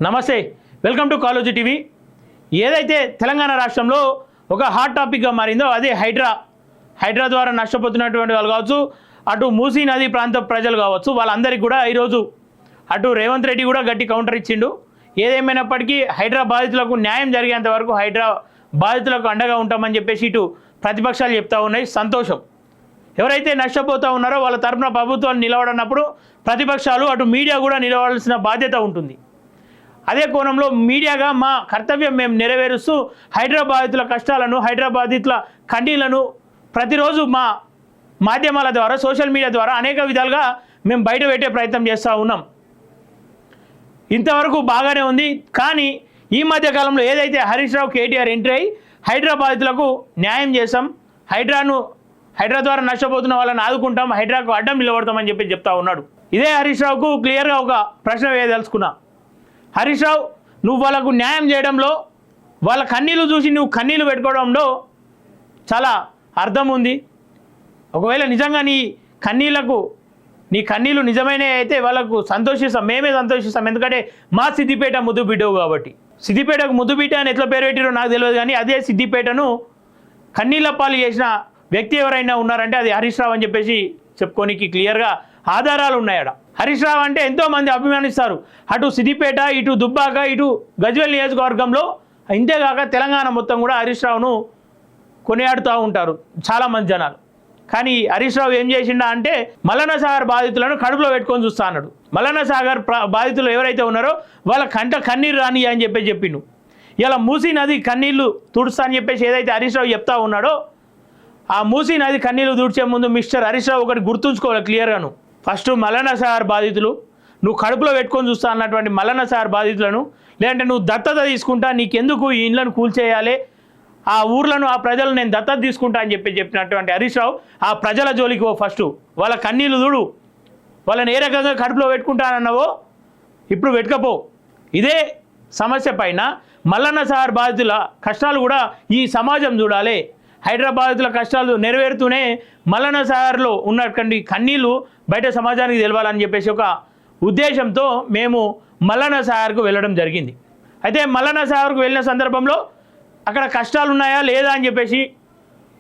నమస్తే, welcome to Kaloji TV. ఏదైతే తెలంగాణ రాష్ట్రంలో ఒక హాట్ టాపిక్గా మారిందో అదే హైడ్రా ద్వారా నష్టపోతున్నటువంటి వాళ్ళు కావచ్చు, అటు మూసీ నది ప్రాంత ప్రజలు కావచ్చు, వాళ్ళందరికీ కూడా ఈరోజు అటు రేవంత్ రెడ్డి కూడా గట్టి కౌంటర్ ఇచ్చిండు. ఏదేమైనప్పటికీ హైడ్రా బాధితులకు న్యాయం జరిగేంత వరకు హైడ్రా బాధితులకు అండగా ఉంటామని చెప్పేసి ఇటు ప్రతిపక్షాలు చెప్తా ఉన్నాయి. సంతోషం. ఎవరైతే నష్టపోతూ ఉన్నారో వాళ్ళ తరఫున ప్రభుత్వాలు నిలబడినప్పుడు ప్రతిపక్షాలు అటు మీడియా కూడా నిలబడాల్సిన బాధ్యత ఉంటుంది. అదే కోణంలో మీడియాగా మా కర్తవ్యం మేము నెరవేరుస్తూ హైడ్రా బాధితుల కష్టాలను, హైడ్రా బాధితుల కన్నీళ్లను ప్రతిరోజు మా మాధ్యమాల ద్వారా, సోషల్ మీడియా ద్వారా అనేక విధాలుగా మేము బయట పెట్టే ప్రయత్నం చేస్తూ ఉన్నాం. ఇంతవరకు బాగానే ఉంది. కానీ ఈ మధ్య కాలంలో ఏదైతే హరీష్ రావు, కేటీఆర్ ఎంట్రీ అయ్యి హైడ్రా బాధితులకు న్యాయం చేస్తాం, హైడ్రా ద్వారా నష్టపోతున్న వాళ్ళని ఆదుకుంటాం, హైడ్రాకు అడ్డం నిలబడతామని చెప్పి చెప్తా ఉన్నాడు. ఇదే హరీష్ రావుకు క్లియర్గా ఒక ప్రశ్న వేయదలుచుకున్నా. హరీష్ రావు, నువ్వు వాళ్ళకు న్యాయం చేయడంలో, వాళ్ళ కన్నీళ్ళు చూసి నువ్వు కన్నీళ్ళు పెట్టుకోవడంలో చాలా అర్థం ఉంది. ఒకవేళ నిజంగా నీ కన్నీళ్ళు నిజమైన అయితే వాళ్ళకు సంతోషిస్తాం, మేమే సంతోషిస్తాం. ఎందుకంటే మా సిద్దిపేట ముద్దు బిడ్డవు కాబట్టి. సిద్దిపేటకు ముద్దు బిడ్డ అని ఎట్లా పేరు పెట్టారో నాకు తెలియదు, కానీ అదే సిద్దిపేటను కన్నీళ్ళ పాలు చేసిన వ్యక్తి ఎవరైనా ఉన్నారంటే అది హరీష్ రావు అని చెప్పేసి చెప్పుకోనికి క్లియర్గా ఆధారాలు ఉన్నాయట. హరీష్ రావు అంటే ఎంతోమంది అభిమానిస్తారు. అటు సిద్దిపేట, ఇటు దుబ్బాక, ఇటు గజ్వేల్ నియోజకవర్గంలో, ఇంతేగాక తెలంగాణ మొత్తం కూడా హరీష్ రావును కొనియాడుతూ ఉంటారు చాలామంది జనాలు. కానీ హరీష్ రావు ఏం చేసిండా అంటే మల్లన్న సాగర్ బాధితులను కడుపులో పెట్టుకొని చూస్తా అన్నాడు. మల్లన్న సాగర్ బాధితులు ఎవరైతే ఉన్నారో వాళ్ళ కంట కన్నీరు రాని అని చెప్పిండు. ఇలా మూసీ నది కన్నీళ్లు తుడుస్తా అని చెప్పేసి ఏదైతే హరీష్ రావు చెప్తా ఉన్నాడో, ఆ మూసీ నది కన్నీళ్లు తుడిచే ముందు మిస్టర్ హరీష్ రావు ఒకటి గుర్తుంచుకోవాలి క్లియర్గాను. ఫస్ట్ మల్లన్న సాగర్ బాధితులు, నువ్వు కడుపులో పెట్టుకొని చూస్తా అన్నటువంటి మల్లన్న సాగర్ బాధితులను, లేదంటే నువ్వు దత్తత తీసుకుంటా, నీకెందుకు ఈ ఇండ్లను కూల్చేయాలి, ఆ ఊర్లను, ఆ ప్రజలను నేను దత్తత తీసుకుంటా అని చెప్పినటువంటి హరీష్ రావు ఆ ప్రజల జోలికి ఓ ఫస్ట్ వాళ్ళ కన్నీళ్ళు చూడు, వాళ్ళని ఏ రకంగా కడుపులో పెట్టుకుంటానన్నావో ఇప్పుడు పెట్టుకపో. ఇదే సమస్య పైన మల్లన్న సాగర్ బాధితుల కష్టాలు కూడా ఈ సమాజం చూడాలి. హైడ్రా బాధితుల కష్టాలు నెరవేరుతూనే మల్లన్న సాగర్లో ఉన్నటువంటి కన్నీళ్ళు బయట సమాజానికి తెలవాలని చెప్పేసి ఒక ఉద్దేశంతో మేము మల్లన్న సాగర్కు వెళ్ళడం జరిగింది. అయితే మల్లన్న సాగర్కు వెళ్ళిన సందర్భంలో అక్కడ కష్టాలు ఉన్నాయా లేదా అని చెప్పేసి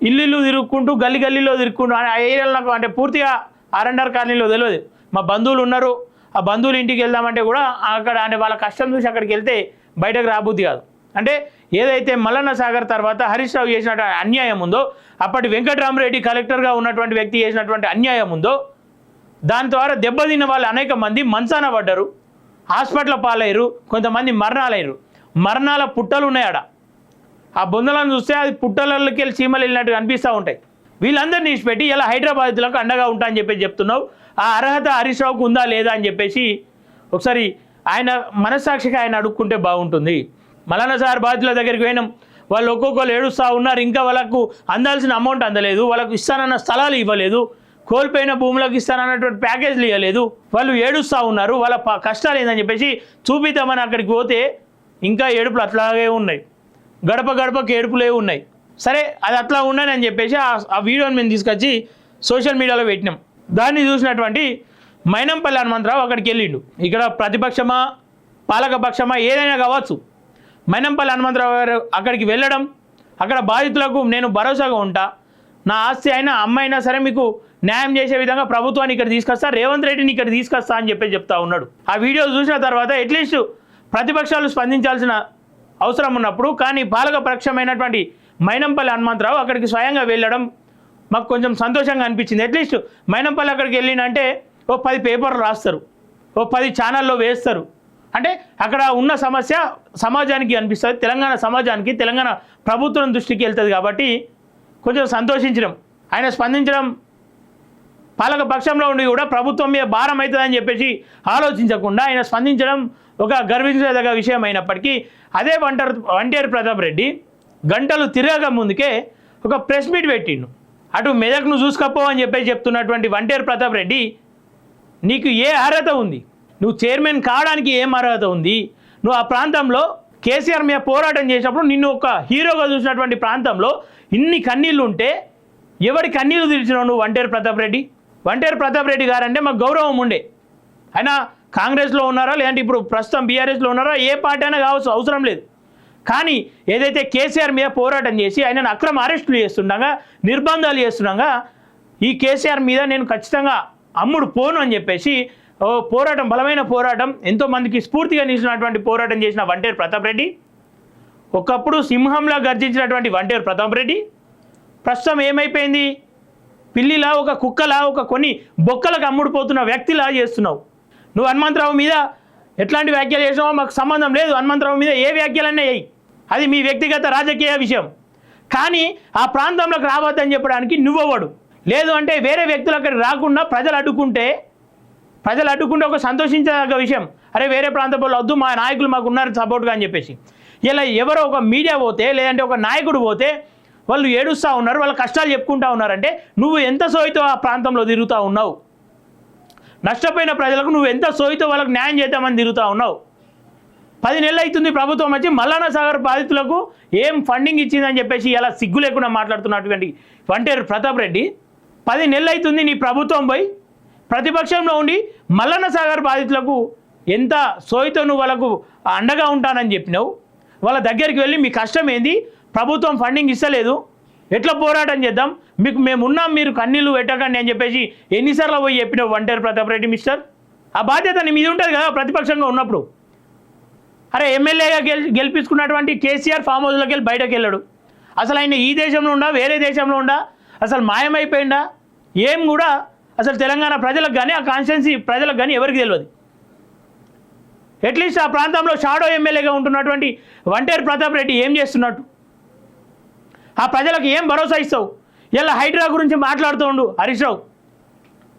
ఇల్లు తిరుక్కుంటూ గల్లీలో తిరుక్కుంటూ ఆ ఏరియాలో నాకు అంటే పూర్తిగా ఆర్ఎండ్ఆర్ కాలనీలో తెలియదు. మా బంధువులు ఉన్నారు, ఆ బంధువులు ఇంటికి వెళ్దామంటే కూడా అక్కడ అంటే వాళ్ళ కష్టం చూసి అక్కడికి వెళ్తే బయటకు రాబుద్ది కాదు. అంటే ఏదైతే మల్లన్న సాగర్ తర్వాత హరీష్ రావు చేసినటువంటి అన్యాయం ఉందో, అప్పటి వెంకటరామరెడ్డి కలెక్టర్గా ఉన్నటువంటి వ్యక్తి చేసినటువంటి అన్యాయం ఉందో, దాని ద్వారా దెబ్బతిన్న వాళ్ళు అనేక మంది మంచాన పడ్డారు, హాస్పిటల్ పాలయ్యారు, కొంతమంది మరణాలయ్యారు. మరణాల పుట్టలు ఉన్నాయడ. ఆ బొందలను చూస్తే అది పుట్టలకి వెళ్ళి చీమలు వెళ్ళినట్టు అనిపిస్తూ ఉంటాయి. వీళ్ళందరినీ తీసిపెట్టి ఇలా హైదరాబాద్లకు అండగా ఉంటా అని చెప్పేసి చెప్తున్నావు. ఆ అర్హత హరీష్ రావుకు ఉందా లేదా అని చెప్పేసి ఒకసారి ఆయన మనస్సాక్షిగా ఆయన అడుక్కుంటే బాగుంటుంది. మల్లన్న సాగర్ బాధితుల దగ్గరికి పోయినాం, వాళ్ళు ఒక్కొక్కరు ఏడుస్తూ ఉన్నారు, ఇంకా వాళ్ళకు అందాల్సిన అమౌంట్ అందలేదు, వాళ్ళకు ఇస్తానన్న స్థలాలు ఇవ్వలేదు, కోల్పోయిన భూములకు ఇస్తానన్నటువంటి ప్యాకేజీలు ఇవ్వలేదు, వాళ్ళు ఏడుస్తూ ఉన్నారు, వాళ్ళ కష్టాలు ఏందని చెప్పేసి చూపిద్దామని అక్కడికి పోతే ఇంకా ఏడుపులు అట్లాగే ఉన్నాయి, గడపకి ఏడుపులే ఉన్నాయి. సరే అది అట్లా ఉండని అని చెప్పేసి ఆ వీడియోని మేము తీసుకొచ్చి సోషల్ మీడియాలో పెట్టినాం. దాన్ని చూసినటువంటి మైనంపల్లి హనుమంతరావు అక్కడికి వెళ్ళిండు. ఇక్కడ ప్రతిపక్షమా పాలకపక్షమా ఏదైనా కావచ్చు, మైనంపల్లి హనుమంతరావు గారు అక్కడికి వెళ్ళడం, అక్కడ బాధితులకు నేను భరోసాగా ఉంటా, నా ఆస్తి అయినా అమ్మైనా సరే మీకు న్యాయం చేసే విధంగా ప్రభుత్వాన్ని ఇక్కడ తీసుకొస్తా, రేవంత్ రెడ్డిని ఇక్కడ తీసుకొస్తా అని చెప్తా ఉన్నాడు. ఆ వీడియో చూసిన తర్వాత అట్లీస్ట్ ప్రతిపక్షాలు స్పందించాల్సిన అవసరం ఉన్నప్పుడు, కానీ పాలకపక్షమైనటువంటి మైనంపల్లి హనుమంతరావు అక్కడికి స్వయంగా వెళ్ళడం మాకు కొంచెం సంతోషంగా అనిపించింది. అట్లీస్ట్ మైనంపల్లి అక్కడికి వెళ్ళినంటే ఓ 10 పేపర్లు రాస్తారు, ఓ 10 ఛానల్లో వేస్తారు. అంటే అక్కడ ఉన్న సమస్య సమాజానికి అనిపిస్తుంది, తెలంగాణ సమాజానికి, తెలంగాణ ప్రభుత్వం దృష్టికి వెళ్తుంది. కాబట్టి కొంచెం సంతోషించడం, ఆయన స్పందించడం, పాలక పక్షంలో ఉండి కూడా ప్రభుత్వం మీద భారం అవుతుందని చెప్పేసి ఆలోచించకుండా ఆయన స్పందించడం ఒక గర్వించదగ్గ విషయం అయినప్పటికీ, అదే వంటేరు ప్రతాప్ రెడ్డి గంటలు తిరగక ముందుకే ఒక ప్రెస్ మీట్ పెట్టిండు. అటు మెదక్ను చూసుకపో అని చెప్పేసి చెప్తున్నటువంటి వంటేరు ప్రతాప్ రెడ్డి, నీకు ఏ అర్హత ఉంది, నువ్వు చైర్మన్ కావడానికి ఏం అర్హత ఉంది, నువ్వు ఆ ప్రాంతంలో కేసీఆర్ మీద పోరాటం చేసినప్పుడు నిన్ను ఒక హీరోగా చూసినటువంటి ప్రాంతంలో ఇన్ని కన్నీళ్ళు ఉంటే ఎవరి కన్నీళ్ళు తీర్చినావు నువ్వు వంటేరు ప్రతాప్ రెడ్డి? వంటేరు ప్రతాప్ రెడ్డి గారంటే మాకు గౌరవం ఉండే, ఆయన కాంగ్రెస్లో ఉన్నారా లేదంటే ఇప్పుడు ప్రస్తుతం బీఆర్ఎస్లో ఉన్నారా, ఏ పార్టీ అయినా కావచ్చు, అవసరం లేదు. కానీ ఏదైతే కేసీఆర్ మీద పోరాటం చేసి ఆయనను అక్రమ అరెస్టులు చేస్తుండగా, నిర్బంధాలు చేస్తుండగా ఈ కేసీఆర్ మీద నేను ఖచ్చితంగా అమ్ముడు పోను అని చెప్పేసి పోరాటం, బలమైన పోరాటం, ఎంతోమందికి స్ఫూర్తిగా నిలిచినటువంటి పోరాటం చేసిన వంటేరు ప్రతాప్ రెడ్డి, ఒకప్పుడు సింహంలా గర్జించినటువంటి వంటేరు ప్రతాప్ రెడ్డి ప్రస్తుతం ఏమైపోయింది? పిల్లిలా, ఒక కుక్కలా, ఒక కొన్ని బొక్కలకు అమ్ముడుపోతున్న వ్యక్తిలా చేస్తున్నావు. నువ్వు హనుమంతరావు మీద ఎట్లాంటి వ్యాఖ్యలు చేసినావో మాకు సంబంధం లేదు. హనుమంతరావు మీద ఏ వ్యాఖ్యలన్నా వేయి, అది మీ వ్యక్తిగత రాజకీయ విషయం. కానీ ఆ ప్రాంతంలోకి రావద్దని చెప్పడానికి నువ్వవాడు లేదు. అంటే వేరే వ్యక్తులు అక్కడ రాకుండా ప్రజలు అడ్డుకుంటే ఒక సంతోషించదగ్గ విషయం. అరే వేరే ప్రాంత వాళ్ళు వద్దు, మా నాయకులు మాకు ఉన్నారు సపోర్ట్గా అని చెప్పేసి. ఇలా ఎవరో ఒక మీడియా పోతే లేదంటే ఒక నాయకుడు పోతే వాళ్ళు ఏడుస్తూ ఉన్నారు, వాళ్ళ కష్టాలు చెప్పుకుంటూ ఉన్నారంటే నువ్వు ఎంత సోయితో ఆ ప్రాంతంలో తిరుగుతూ ఉన్నావు. నష్టపోయిన ప్రజలకు నువ్వు ఎంత సోయితో వాళ్ళకు న్యాయం చేద్దామని తిరుగుతూ ఉన్నావు. 10 నెలలు అవుతుంది ప్రభుత్వం వచ్చి మల్లన్న సాగర్ బాధితులకు ఏం ఫండింగ్ ఇచ్చిందని చెప్పేసి ఇలా సిగ్గు లేకుండా మాట్లాడుతున్నటువంటి వంటేరు ప్రతాప్ రెడ్డి, 10 నెలలు అవుతుంది నీ ప్రభుత్వం పోయి ప్రతిపక్షంలో ఉండి మల్లన్న సాగర్ బాధితులకు ఎంత సోయితో నువ్వు వాళ్ళకు అండగా ఉంటానని చెప్పినావు. వాళ్ళ దగ్గరికి వెళ్ళి మీ కష్టం ఏంది, ప్రభుత్వం ఫండింగ్ ఇస్తలేదు, ఎట్లా పోరాటం చేద్దాం, మీకు మేము ఉన్నాం, మీరు కన్నీళ్ళు పెట్టకండి అని చెప్పేసి ఎన్నిసార్లు పోయి చెప్పినావు వంటేరు ప్రతాప్ రెడ్డి మిస్టర్. ఆ బాధ్యత నీ మీద ఉంటుంది కదా ప్రతిపక్షంగా ఉన్నప్పుడు. అరే ఎమ్మెల్యేగా గెలిపించుకున్నటువంటి కేసీఆర్ ఫామ్ హౌస్లోకి వెళ్ళి బయటకు వెళ్ళాడు. అసలు ఆయన ఈ దేశంలో ఉండా వేరే దేశంలో ఉండా, అసలు మాయమైపోయిందా ఏం కూడా అసలు తెలంగాణ ప్రజలకు కానీ ఆ కాన్స్టిట్యున్సీ ప్రజలకు కానీ ఎవరికి తెలియదు. అట్లీస్ట్ ఆ ప్రాంతంలో షాడో ఎమ్మెల్యేగా ఉంటున్నటువంటి వంటేరు ప్రతాప్ రెడ్డి ఏం చేస్తున్నట్టు, ఆ ప్రజలకు ఏం భరోసా ఇస్తావు? ఇలా హైడ్రా గురించి మాట్లాడుతూ ఉండు హరీష్ రావు.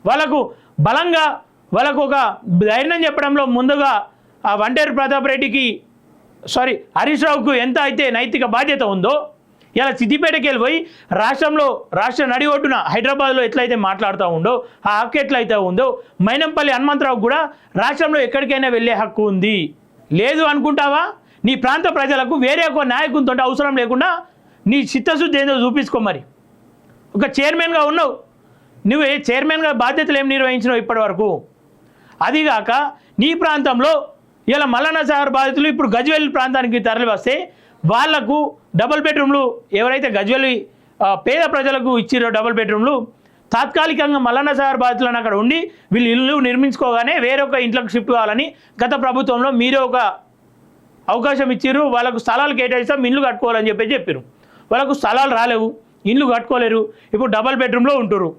వాళ్ళకు బలంగా వాళ్ళకు ఒక ధైర్యం చెప్పడంలో ముందుగా ఆ వంటేరు ప్రతాప్ రెడ్డికి హరీష్ రావుకు ఎంత అయితే నైతిక బాధ్యత ఉందో, ఇలా సిద్దిపేటకి వెళ్ళిపోయి రాష్ట్ర నడి ఒడ్డున హైదరాబాద్లో ఎట్లయితే మాట్లాడుతూ ఉందో, ఆ హక్కు ఎట్లయితే ఉందో మైనంపల్లి హనుమంతరావు కూడా రాష్ట్రంలో ఎక్కడికైనా వెళ్ళే హక్కు ఉంది. లేదు అనుకుంటావా? నీ ప్రాంత ప్రజలకు వేరే ఒక నాయకునితో అవసరం లేకుండా నీ చిత్తశుద్ధి ఏందో చూపించుకో. మరి ఒక చైర్మన్గా ఉన్నావు, నువ్వు చైర్మన్గా బాధ్యతలు ఏం నిర్వహించినావు ఇప్పటి వరకు? అదిగాక నీ ప్రాంతంలో ఇలా మల్లన్న సాగర్ బాధితులు ఇప్పుడు గజ్వేల్ ప్రాంతానికి తరలి వస్తే వాళ్లకు డబుల్ బెడ్రూమ్లు ఎవరైతే గజ్వేల్ పేద ప్రజలకు ఇచ్చిరో డబుల్ బెడ్రూమ్లు తాత్కాలికంగా మల్లన్న సాగర్ బాధితులను అక్కడ ఉండి వీళ్ళు ఇల్లు నిర్మించుకోగానే వేరొక ఇంట్లోకి షిఫ్ట్ కావాలని గత ప్రభుత్వంలో మీరే ఒక అవకాశం ఇచ్చిర్రు. వాళ్ళకు స్థలాలు కేటాయిస్తాం, ఇల్లు కట్టుకోవాలని చెప్పారు. వాళ్ళకు స్థలాలు రాలేవు, ఇల్లు కట్టుకోలేరు. ఇప్పుడు డబుల్ బెడ్రూమ్లో ఉంటురు.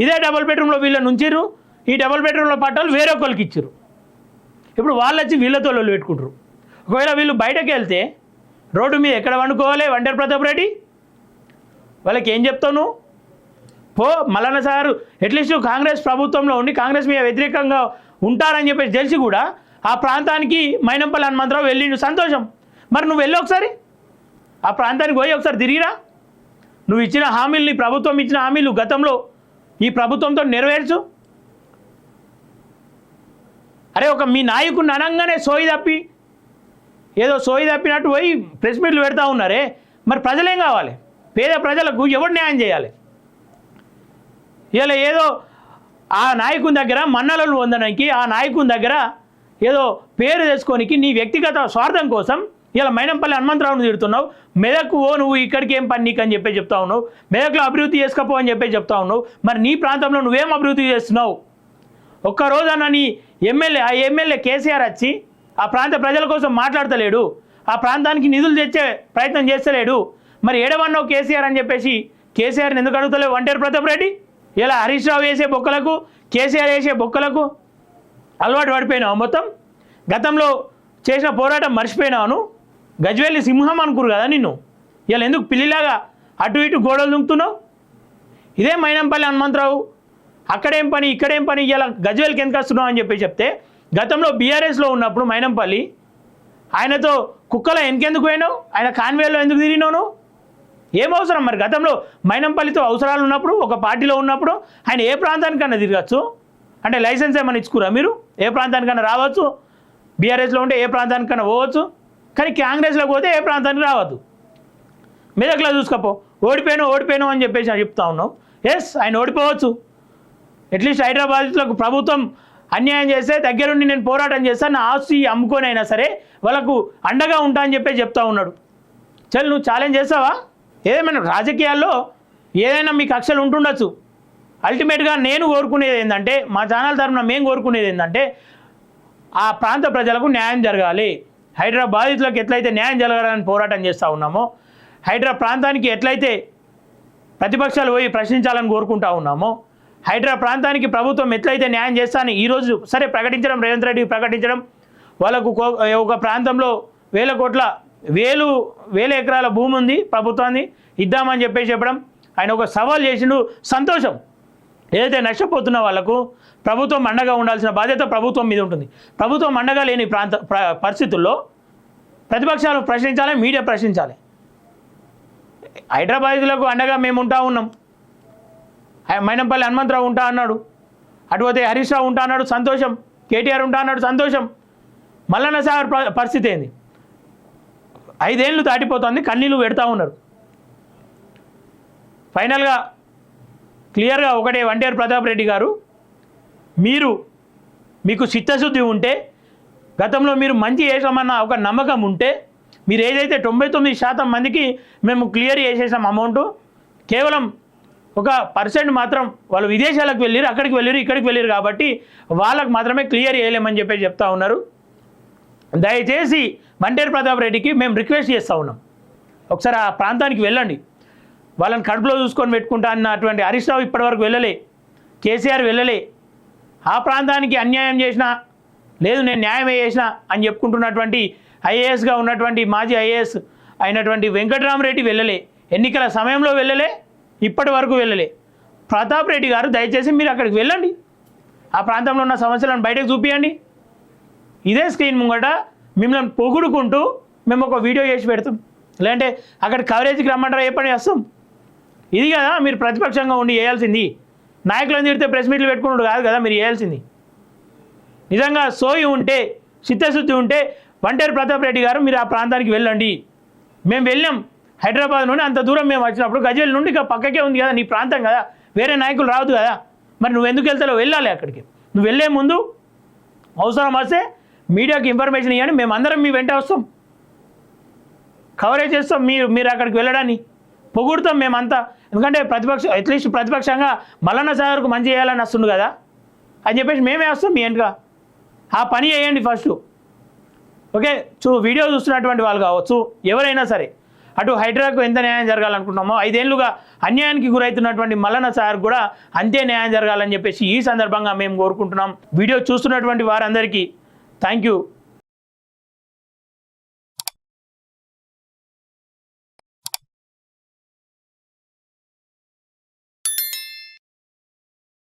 ఇదే డబుల్ బెడ్రూమ్లో వీళ్ళని ఉంచిర్రు, ఈ డబుల్ బెడ్రూమ్లో పట్టాలు వేరొకరికి ఇచ్చారు. ఇప్పుడు వాళ్ళు వచ్చి వీళ్ళతో వాళ్ళు పెట్టుకుంటారు. ఒకవేళ వీళ్ళు బయటకు వెళ్తే రోడ్డు మీద ఎక్కడ వండుకోవాలి వంటేరు ప్రతాప్ రెడ్డి? వాళ్ళకి ఏం చెప్తావు నువ్వు? పో మల్లన్న సాగర్ అట్లీస్ట్ కాంగ్రెస్ ప్రభుత్వంలో ఉండి కాంగ్రెస్ మీద వ్యతిరేకంగా ఉంటారని చెప్పేసి తెలిసి కూడా ఆ ప్రాంతానికి మైనంపల్లి హనుమంతరావు వెళ్ళిండు, సంతోషం. మరి నువ్వు వెళ్ళి ఒకసారి ఆ ప్రాంతానికి పోయి ఒకసారి తిరిగిరా. నువ్వు ఇచ్చిన హామీలు, నీ ప్రభుత్వం ఇచ్చిన హామీలు గతంలో ఈ ప్రభుత్వంతో నెరవేర్చు. అరే ఒక మీ నాయకుడిని అనగానే సోయి తప్పినట్టు పోయి ప్రెస్ మీట్లు పెడతా ఉన్నారే, మరి ప్రజలేం కావాలి? పేద ప్రజలకు ఎవరు న్యాయం చేయాలి? ఇలా ఏదో ఆ నాయకుని దగ్గర మన్నలను పొందడానికి, ఆ నాయకుని దగ్గర ఏదో పేరు తెచ్చుకోనికి నీ వ్యక్తిగత స్వార్థం కోసం ఇలా మైనంపల్లి హనుమంతరావుని తిడుతున్నావు. మెదక్కు నువ్వు ఇక్కడికి ఏం పని నీకు అని చెప్పి చెప్తా ఉన్నావు. మెదక్లో అభివృద్ధి చేసుకోపో అని చెప్పి చెప్తా ఉన్నావు. మరి నీ ప్రాంతంలో నువ్వేం అభివృద్ధి చేస్తున్నావు? ఒక్కరోజన్నా నీ ఎమ్మెల్యే కేసీఆర్ వచ్చి ఆ ప్రాంత ప్రజల కోసం మాట్లాడతలేడు, ఆ ప్రాంతానికి నిధులు తెచ్చే ప్రయత్నం చేస్తలేడు. మరి ఏడవన్నావు కేసీఆర్ అని చెప్పేసి కేసీఆర్ని ఎందుకు అడుగుతలేవు వంటేరు ప్రతాప్ రెడ్డి? ఇలా హరీష్ రావు వేసే బొక్కలకు, కేసీఆర్ వేసే బొక్కలకు అలవాటు పడిపోయినావు. మొత్తం గతంలో చేసిన పోరాటం మర్చిపోయినావు. గజ్వేల్ సింహం అనుకురు కదా నిన్ను. ఇలా ఎందుకు పిల్లిలాగా అటు ఇటు గోడలు దుంకుతున్నావు? ఇదే మైనంపల్లి హనుమంతరావు అక్కడేం పని ఇక్కడేం పని, ఇలా గజ్వేల్కి ఎందుకు వస్తున్నావు అని చెప్పి చెప్తే, గతంలో బీఆర్ఎస్లో ఉన్నప్పుడు మైనంపల్లి ఆయనతో కుక్కల ఎందుకెందుకు పోయినావు? ఆయన కాన్వేలో ఎందుకు తిరిగినావు? ఏం అవసరం? మరి గతంలో మైనంపల్లితో అవసరాలు ఉన్నప్పుడు, ఒక పార్టీలో ఉన్నప్పుడు ఆయన ఏ ప్రాంతానికన్నా తిరగచ్చు. అంటే లైసెన్స్ ఏమైనా ఇచ్చుకురా మీరు? ఏ ప్రాంతానికన్నా రావచ్చు. బీఆర్ఎస్లో ఉంటే ఏ ప్రాంతానికన్నా పోవచ్చు, కానీ కాంగ్రెస్లో పోతే ఏ ప్రాంతానికి రావద్దు. మెదక్లో చూసుకోపో, ఓడిపోయాను అని చెప్పేసి చెప్తా ఉన్నావు. ఎస్, ఆయన ఓడిపోవచ్చు. అట్లీస్ట్ హైదరాబాద్లకు ప్రభుత్వం అన్యాయం చేస్తే దగ్గరుండి నేను పోరాటం చేస్తాను, నా ఆస్తి అమ్ముకొని అయినా సరే వాళ్ళకు అండగా ఉంటా అని చెప్పి చెప్తా ఉన్నాడు. చల్ నువ్వు ఛాలెంజ్ చేస్తావా? ఏదేమైనా రాజకీయాల్లో ఏదైనా మీ కక్షలు ఉంటుండొచ్చు. అల్టిమేట్గా నేను కోరుకునేది ఏంటంటే, మా ఛానల్ తరఫున మేము కోరుకునేది ఏంటంటే ఆ ప్రాంత ప్రజలకు న్యాయం జరగాలి. హైడ్రా బాధితులకు ఎట్లయితే న్యాయం జరగాలని పోరాటం చేస్తూ ఉన్నామో, హైడ్రా ప్రాంతానికి ఎట్లయితే ప్రతిపక్షాలు పోయి ప్రశ్నించాలని కోరుకుంటా ఉన్నామో, హైడ్రా ప్రాంతానికి ప్రభుత్వం ఎట్లయితే న్యాయం చేస్తానని ఈరోజు సరే ప్రకటించడం, రేవంత్ రెడ్డి ప్రకటించడం, వాళ్ళకు ఒక ప్రాంతంలో వేల ఎకరాల భూమి ఉంది ప్రభుత్వాన్ని ఇద్దామని చెప్పడం, ఆయన ఒక సవాల్ చేసిండు. సంతోషం. ఏదైతే నష్టపోతున్న వాళ్ళకు ప్రభుత్వం అండగా ఉండాల్సిన బాధ్యత ప్రభుత్వం మీద ఉంటుంది. ప్రభుత్వం అండగా లేని పరిస్థితుల్లో ప్రతిపక్షాలు ప్రశ్నించాలి, మీడియా ప్రశ్నించాలి. హైదరాబాద్లకు అండగా మేము ఉంటా ఉన్నాం. మైనంపల్లి హనుమంతరావు ఉంటా అన్నాడు, అటుపోతే హరీష్ రావు ఉంటా అన్నాడు, సంతోషం. కేటీఆర్ ఉంటా అన్నాడు, సంతోషం. మల్లన్న సాగర్ పరిస్థితి ఏంది? 5 ఏళ్ళు దాటిపోతుంది, కన్నీళ్ళు పెడతా ఉన్నారు. ఫైనల్గా క్లియర్గా ఒకటే, వంటేరు ప్రతాప్ రెడ్డి గారు, మీకు చిత్తశుద్ధి ఉంటే, గతంలో మీరు మంచి చేసామన్న ఒక నమ్మకం ఉంటే, మీరు ఏదైతే 99% మందికి మేము క్లియర్ చేసేసాం అమౌంట్, కేవలం 1% మాత్రం వాళ్ళు విదేశాలకు వెళ్ళారు, అక్కడికి వెళ్ళారు, ఇక్కడికి వెళ్ళారు కాబట్టి వాళ్ళకు మాత్రమే క్లియర్ చేయలేమని చెప్పి చెప్తా ఉన్నారు. దయచేసి వంటేరు ప్రతాప్ రెడ్డికి మేము రిక్వెస్ట్ చేస్తూ ఉన్నాం, ఒకసారి ఆ ప్రాంతానికి వెళ్ళండి. వాళ్ళని కడుపులో చూసుకొని పెట్టుకుంటా అన్నటువంటి హరీష్ రావు ఇప్పటివరకు వెళ్ళలే, కేసీఆర్ వెళ్ళలే. ఆ ప్రాంతానికి అన్యాయం చేసినా లేదు నేను న్యాయమే చేసినా అని చెప్పుకుంటున్నటువంటి ఐఏఎస్గా ఉన్నటువంటి మాజీ ఐఏఎస్ అయినటువంటి వెంకటరామరెడ్డి వెళ్ళలే, ఎన్నికల సమయంలో వెళ్ళలే, ఇప్పటి వరకు వెళ్ళలే. ప్రతాప్ రెడ్డి గారు దయచేసి మీరు అక్కడికి వెళ్ళండి, ఆ ప్రాంతంలో ఉన్న సమస్యలను బయటకు చూపించండి. ఇదే స్క్రీన్ ముంగట మిమ్మల్ని పొగుడుకుంటూ మేము ఒక వీడియో చేసి పెడతాం, లేదంటే అక్కడ కవరేజ్కి రమ్మంటారా ఏ పని చేస్తాం. ఇది కదా మీరు ప్రతిపక్షంగా ఉండి చేయాల్సింది. నాయకులను తిడితే ప్రెస్ మీట్లు పెట్టుకున్నాడు కాదు కదా మీరు చేయాల్సింది. నిజంగా సోయి ఉంటే, చిత్తశుద్ధి ఉంటే వంటేరు ప్రతాప్ రెడ్డి గారు మీరు ఆ ప్రాంతానికి వెళ్ళండి. మేము వెళ్ళాం హైదరాబాద్ నుండి, అంత దూరం మేము వచ్చినప్పుడు గజ్వేల్ నుండి ఇక పక్కకే ఉంది కదా నీ ప్రాంతం కదా, వేరే నాయకులు రావద్దు కదా, మరి నువ్వు ఎందుకు వెళ్తావు? వెళ్ళాలి అక్కడికి. నువ్వు వెళ్ళే ముందు అవసరం వస్తే మీడియాకి ఇన్ఫర్మేషన్ ఇవ్వండి, మేము అందరం మీ వెంట వస్తాం, కవరేజ్ చేస్తాం. మీరు అక్కడికి వెళ్ళడాన్ని పొగుడుతాం మేమంతా. ఎందుకంటే అట్లీస్ట్ ప్రతిపక్షంగా మల్లన్న సాగర్కు మంచి చేయాలని వస్తుంది కదా అని చెప్పేసి మేమే వస్తాం మీ వెంటగా. ఆ పని చేయండి ఫస్ట్. ఓకే, వీడియో చూస్తున్నటువంటి వాళ్ళు కావచ్చు, ఎవరైనా సరే, అటు హైడ్రాకు ఎంత న్యాయం జరగాలనుకుంటున్నామో 5 ఏళ్ళుగా అన్యాయానికి గురవుతున్నటువంటి మల్లన్న సాగర్ కూడా అంతే న్యాయం జరగాలని చెప్పేసి ఈ సందర్భంగా మేము కోరుకుంటున్నాం. వీడియో చూస్తున్నటువంటి వారందరికీ థ్యాంక్ యూ.